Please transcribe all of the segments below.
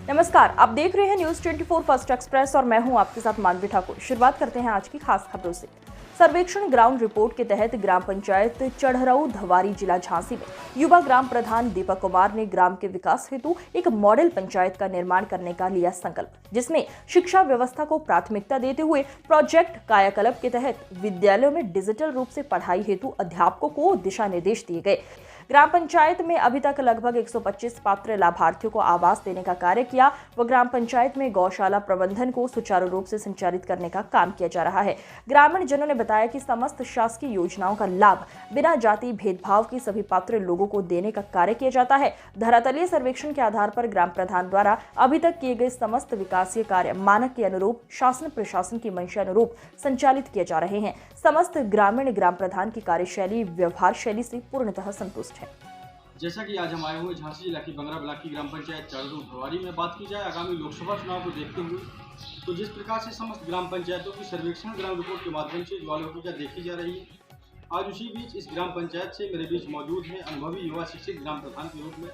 नमस्कार, आप देख रहे हैं न्यूज 24 फर्स्ट एक्सप्रेस और मैं हूं आपके साथ मानवी ठाकुर। शुरुआत करते हैं आज की खास खबरों से। सर्वेक्षण ग्राउंड रिपोर्ट के तहत ग्राम पंचायत चढ़रऊ धवारी जिला झांसी में युवा ग्राम प्रधान दीपक कुमार ने ग्राम के विकास हेतु एक मॉडल पंचायत का निर्माण करने का लिया संकल्प, जिसमें शिक्षा व्यवस्था को प्राथमिकता देते हुए प्रोजेक्ट कायाकल्प के तहत विद्यालयों में डिजिटल रूप से पढ़ाई हेतु अध्यापकों को दिशा निर्देश दिए गए। ग्राम पंचायत में अभी तक लगभग 125 पात्र लाभार्थियों को आवास देने का कार्य किया व ग्राम पंचायत में गौशाला प्रबंधन को सुचारू रूप से संचालित करने का काम किया जा रहा है। ग्रामीण जनों ने बताया कि समस्त शासकीय योजनाओं का लाभ बिना जाति भेदभाव की सभी पात्र लोगों को देने का कार्य किया जाता है। धरातलीय सर्वेक्षण के आधार पर ग्राम प्रधान द्वारा अभी तक किए गए समस्त विकासीय कार्य मानक के अनुरूप शासन प्रशासन की मंशा अनुरूप संचालित किए जा रहे हैं। समस्त ग्रामीण ग्राम प्रधान की कार्यशैली व्यवहार शैली से पूर्णतः संतुष्ट है। जैसा कि आज हम आए हुए झांसी जिला की बंगरा ब्लॉक की ग्राम पंचायत चढ़रऊ धवारी में बात की जाए आगामी लोकसभा चुनाव को देखते हुए, तो जिस प्रकार से समस्त ग्राम पंचायतों की सर्वेक्षण ग्राउंड रिपोर्ट के माध्यम से ज्वालामुखी देखी जा रही है, आज उसी बीच इस ग्राम पंचायत से मेरे बीच मौजूद हैं अनुभवी युवा शिक्षित ग्राम प्रधान के रूप में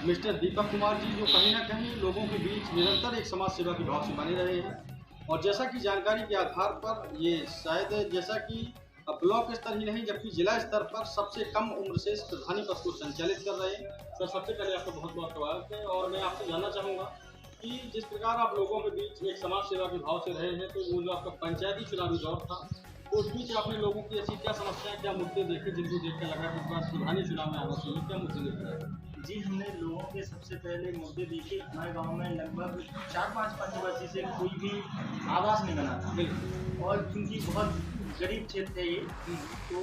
मिस्टर दीपक कुमार जी, जो कहीं ना कहीं लोगों के बीच निरंतर एक समाज सेवा के भाव से बने रहे हैं। और जैसा कि जानकारी के आधार पर ये शायद जैसा कि ब्लॉक स्तर ही नहीं जबकि जिला स्तर पर सबसे कम उम्र से इस प्रधानी पद को संचालित कर रहे हैं। सर, सबसे पहले आपका बहुत बहुत स्वागत है और मैं आपसे जानना चाहूँगा कि जिस प्रकार आप लोगों के बीच एक समाज सेवा के भाव से रहे हैं, तो वो जो आपका पंचायती चुनावी दौर था, तो उस बीच आपने लोगों की ऐसी क्या समस्याएं, क्या मुद्दे देखे जिनको देखकर लगा कि इस बार प्रधानी चुनाव में आना चाहिए, क्या मुद्दे देख रहे हैं? जी, हमने लोगों के सबसे पहले मुद्दे देखे। हमारे गांव में लगभग 4-5 पंचवर्षीय से कोई भी आवास नहीं बना था। बिल्कुल। और क्योंकि बहुत गरीब क्षेत्र है ये, तो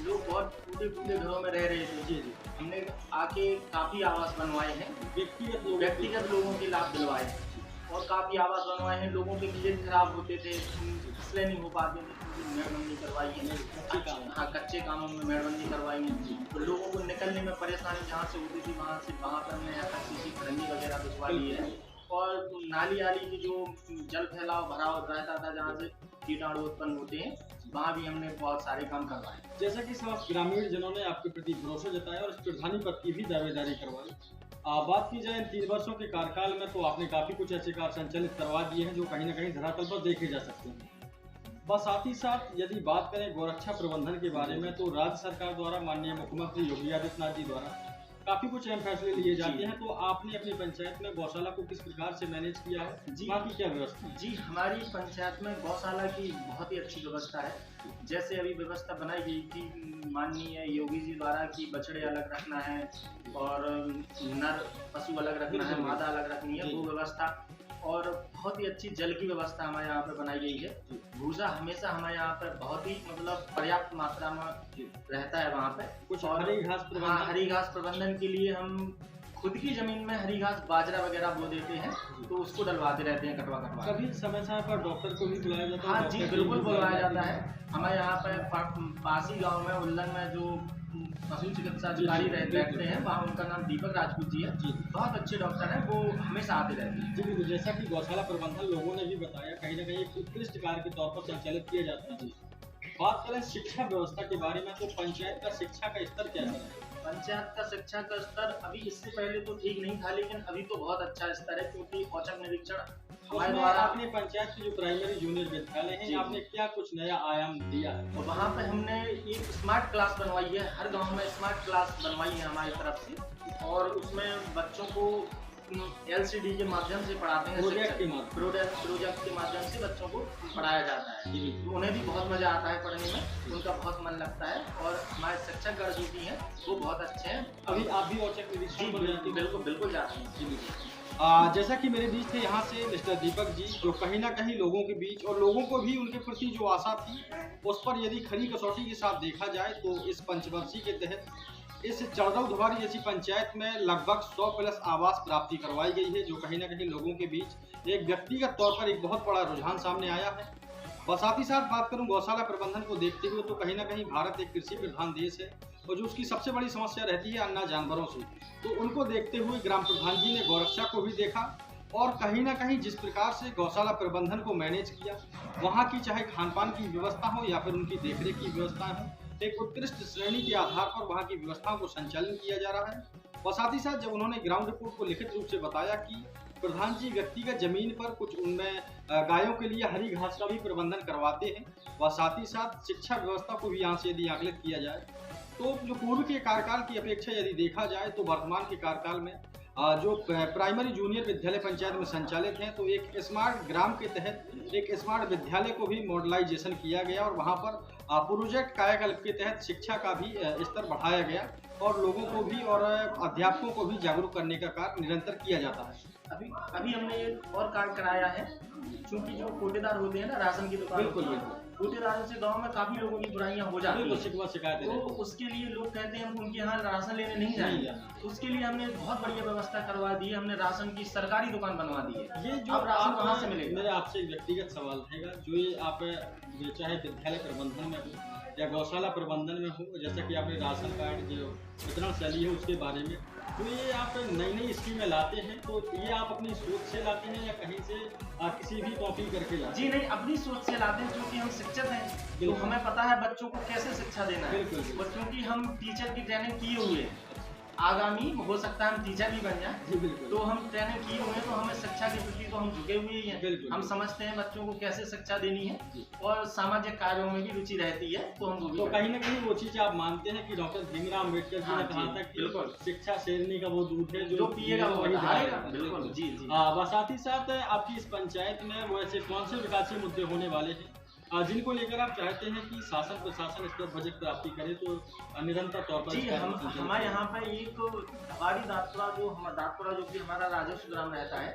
लोग बहुत टूटे-फूटे घरों में रह रहे थे। जी जी, हमने आके काफ़ी आवास बनवाए हैं, व्यक्तिगत लोगों के लाभ दिलवाए हैं और काफ़ी आवास बनवाए हैं। लोगों के खेत खराब होते थे, इसलिए नहीं हो पाते थे, मेड़बंदी करवाई है। हाँ, कच्चे कामों में मेड़बंदी करवाई है, तो लोगों को निकलने में परेशानी जहाँ से होती थी वहाँ पर हमने कच्ची खरंजी वगैरह बिछवा ली है। और नाली आली की जो जल फैलाव भराव रहता था जहाँ से कीटाणु उत्पन्न होते हैं, वहाँ भी हमने बहुत सारे काम करवाए। जैसा कि समस्त ग्रामीण जनों ने आपके प्रति भरोसा जताया और इस प्रधानी पद की भी दावेदारी करवाई। बात की जाए इन 3 वर्षों के कार्यकाल में, तो आपने काफी कुछ ऐसे कार्य संचालित करवा दिए हैं जो कहीं ना कहीं धरातल पर देखे जा सकते हैं। बस साथ ही साथ यदि बात करें गौरक्षा प्रबंधन के बारे में, तो राज्य सरकार द्वारा माननीय मुख्यमंत्री योगी आदित्यनाथ जी द्वारा काफी कुछ अहम फैसले लिए जाते हैं। तो आपने अपनी पंचायत में गौशाला को किस प्रकार से मैनेज किया है, वहाँ की क्या व्यवस्था है? जी, हमारी पंचायत में गौशाला की बहुत ही अच्छी व्यवस्था है। जैसे अभी व्यवस्था बनाई गई थी माननीय योगी जी द्वारा कि बछड़े अलग रखना है और नर पशु अलग रखना है, मादा अलग रखनी है, वो व्यवस्था। और बहुत ही अच्छी जल की व्यवस्था हमारे यहाँ पे बनाई गई है। भूसा हमेशा हमारे यहाँ पर बहुत ही पर्याप्त मात्रा में रहता है वहाँ पे। कुछ हरी घास प्रबंधन? हाँ, हरी घास प्रबंधन के लिए हम खुद की जमीन में हरी घास बाजरा वगैरह बो देते हैं, तो उसको डलवाते रहते हैं कटवा। कभी समय समय पर डॉक्टर को भी बुलाया जाता है? हाँ जी, बिल्कुल बुलाया जाता है। हमारे यहाँ पर पासी गाँव में उल्लन में जो पशु चिकित्सा अधिकारी बैठते हैं, वहाँ उनका नाम दीपक राजपूत जी है। बहुत अच्छे डॉक्टर हैं, वो हमेशा आते रहते हैं। जी, जैसा कि गौशाला प्रबंधन लोगों ने भी बताया कहीं ना कहीं एक उत्कृष्ट कार्य के तौर पर संचालित किया जाता है। बात करें शिक्षा व्यवस्था के बारे में, तो पंचायत का शिक्षा का स्तर कैसा है? पंचायत का शिक्षा का स्तर अभी इससे पहले तो ठीक नहीं था, लेकिन अभी तो बहुत अच्छा स्तर है, क्योंकि औचक निरीक्षण हमारे द्वारा अपने पंचायत की जो प्राइमरी जूनियर विद्यालय है, आपने क्या कुछ नया आयाम दिया है? तो वहाँ पे हमने एक स्मार्ट क्लास बनवाई है। हर गांव में स्मार्ट क्लास बनवाई है हमारी तरफ से, और उसमें बच्चों को LCD के माध्यम से पढ़ाते हैं। प्रोजेक्ट के माध्यम से बच्चों को पढ़ाया जाता है। तो उन्हें भी बहुत मजा आता है पढ़ने में, उनका बहुत मन लगता है। और हमारे शिक्षकगण जो भी हैं वो बहुत अच्छे हैं। अभी आप भी औचक निरीक्षण? बिल्कुल जाते हैं। जैसा कि मेरे बीच थे यहाँ से मिस्टर दीपक जी, जो कहीं ना कहीं लोगों के बीच और लोगों को भी उनके प्रति जो आशा थी उस पर यदि खरी कसौटी के साथ देखा जाए, तो इस पंचवर्षीय के तहत इस चढ़रऊ धवारी जैसी पंचायत में लगभग 100+ आवास प्राप्ति करवाई गई है, जो कहीं ना कहीं लोगों के बीच एक व्यक्तिगत तौर पर एक बहुत बड़ा रुझान सामने आया है। बस साथ ही साथ बात करूं गौशाला प्रबंधन को देखते हुए, तो कहीं ना कहीं भारत एक कृषि प्रधान देश है और जो उसकी सबसे बड़ी समस्या रहती है अन्ना जानवरों से, तो उनको देखते हुए ग्राम प्रधान जी ने गौरक्षा को भी देखा और कहीं ना कहीं जिस प्रकार से गौशाला प्रबंधन को मैनेज किया, वहाँ की चाहे खान पान की व्यवस्था हो या फिर उनकी देखरेख की व्यवस्था हो, एक उत्कृष्ट श्रेणी के आधार पर वहाँ की व्यवस्थाओं को संचालन किया जा रहा है। और साथ ही साथ जब उन्होंने ग्राउंड रिपोर्ट को लिखित रूप से बताया कि प्रधान जी व्यक्तिगत जमीन पर कुछ उनमें गायों के लिए हरी घास का भी प्रबंधन करवाते हैं व साथ ही साथ शिक्षा व्यवस्था को भी यहाँ से यदि आकलित किया जाए तो जो पूर्व के कार्यकाल की अपेक्षा यदि देखा जाए तो वर्तमान के कार्यकाल में जो प्राइमरी जूनियर विद्यालय पंचायत में संचालित हैं तो एक स्मार्ट ग्राम के तहत एक स्मार्ट विद्यालय को भी मॉडलाइजेशन किया गया और वहाँ पर प्रोजेक्ट कायाकल्प के तहत शिक्षा का भी स्तर बढ़ाया गया और लोगों को भी और अध्यापकों को भी जागरूक करने का कार्य निरंतर किया जाता है। अभी हमने एक और कार्ड कराया है, क्योंकि जो कोटेदार होते हैं ना राशन की दुकान, बिल्कुल कोटेदारों से गांव में काफी लोगों की बुराइयां हो जाती हैं, शिकायत तो उसके लिए लोग कहते हैं हम उनके यहाँ राशन लेने नहीं जाएंगे। उसके लिए हमने बहुत बढ़िया व्यवस्था करवा दी है, हमने राशन की सरकारी दुकान बनवा दी है। ये जो अब राशन कहाँ से मिलेगा? मेरा आपसे एक व्यक्तिगत सवाल रहेगा, जो ये आप चाहे विद्यालय प्रबंधन में हो या गौशाला प्रबंधन में हो, जैसा कि आपने राशन कार्ड जो वितरण शैली है उसके बारे में, तो ये आप नई स्कीमें लाते हैं तो ये आप अपनी सोच से लाते हैं या कहीं से किसी भी कॉपी करके लाते हैं? जी नहीं, अपनी सोच से लाते हैं, क्योंकि हम शिक्षक हैं तो हमें पता है बच्चों को कैसे शिक्षा देना है। और क्योंकि हम टीचर की ट्रेनिंग किए हुए हैं, आगामी हो सकता है हम टीचर भी बन जाए, तो हम ट्रेनिंग किए हुए हैं, तो हमें शिक्षा के प्रति तो हम झुके हुए ही हैं। हम समझते हैं बच्चों को कैसे शिक्षा देनी है और सामाजिक कार्यों में भी रुचि रहती है, तो हम तो कहीं ना कहीं वो चीज आप मानते हैं कि डॉक्टर भीमराव अम्बेडकर जी ने कहा था कि शिक्षा शेरनी का वो दूध है जो पिएगा वो बढ़ाएगा। बिल्कुल जी जी। व साथ ही साथ आपकी इस पंचायत में वो ऐसे कौन से विकासीय मुद्दे होने वाले हैं जिनको लेकर आप चाहते हैं कि शासन प्रशासन इस पर बजट प्राप्ति करे तो निरंतर तौर पर? जी हमारे यहाँ पर एक धवारी दातपुरा जो कि हमारा राजस्व ग्राम रहता है,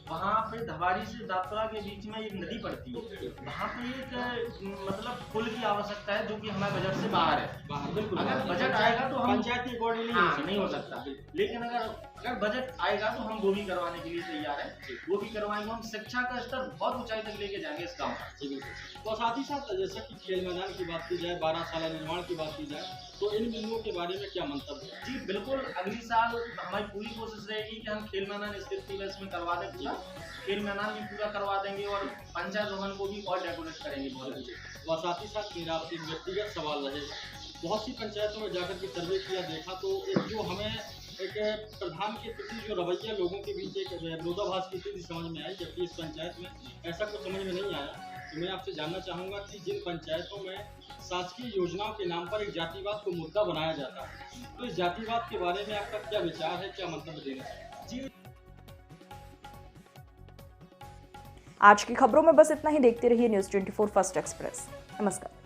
वहाँ पे धवारी से दातपुरा के बीच में एक नदी पड़ती है, वहाँ पे एक मतलब पुल की आवश्यकता है जो कि हमारे बजट से बाहर है। बिल्कुल, अगर बजट आएगा तो हम पंचायती अकॉर्डिंगली नहीं हो सकता, लेकिन अगर बजट आएगा तो हम वो भी करवाने के लिए तैयार है, वो भी करवाएंगे। हम शिक्षा का स्तर बहुत ऊंचाई तक लेके जाएंगे इस गाँव का। और साथ ही साथ जैसा कि खेल मैदान की बात की जाए, 12 साल निर्माण की बात की जाए, तो इन बिंदुओं के बारे में क्या मंतव्य है? जी बिल्कुल, अगली साल हमारी पूरी कोशिश रहेगी कि हम खेल मैदान स्थिति में करवा दें, पूरा खेल मैदान भी पूरा करवा देंगे और पंचायत भवन को भी और डेकोरेट करेंगे बहुत अच्छे। और साथ ही साथ मेरा आपसे व्यक्तिगत सवाल रहेगा, बहुत सी पंचायतों में जाकर के सर्वे किया देखा तो एक जो हमें एक प्रधान के प्रति जो रवैया लोगों के बीच एक विरोधाभास की स्थिति समझ में आई, जबकि इस पंचायत में ऐसा कुछ समझ में नहीं आया। तो मैं आपसे जानना चाहूँगा कि जिन पंचायतों में शासकीय योजनाओं के नाम पर एक जातिवाद को मुद्दा बनाया जाता है, तो इस जातिवाद के बारे में आपका क्या विचार है, क्या मंतव्य देना चाहिए? जी आज की खबरों में बस इतना ही। देखते रहिए न्यूज़ 24 फर्स्ट एक्सप्रेस। नमस्कार।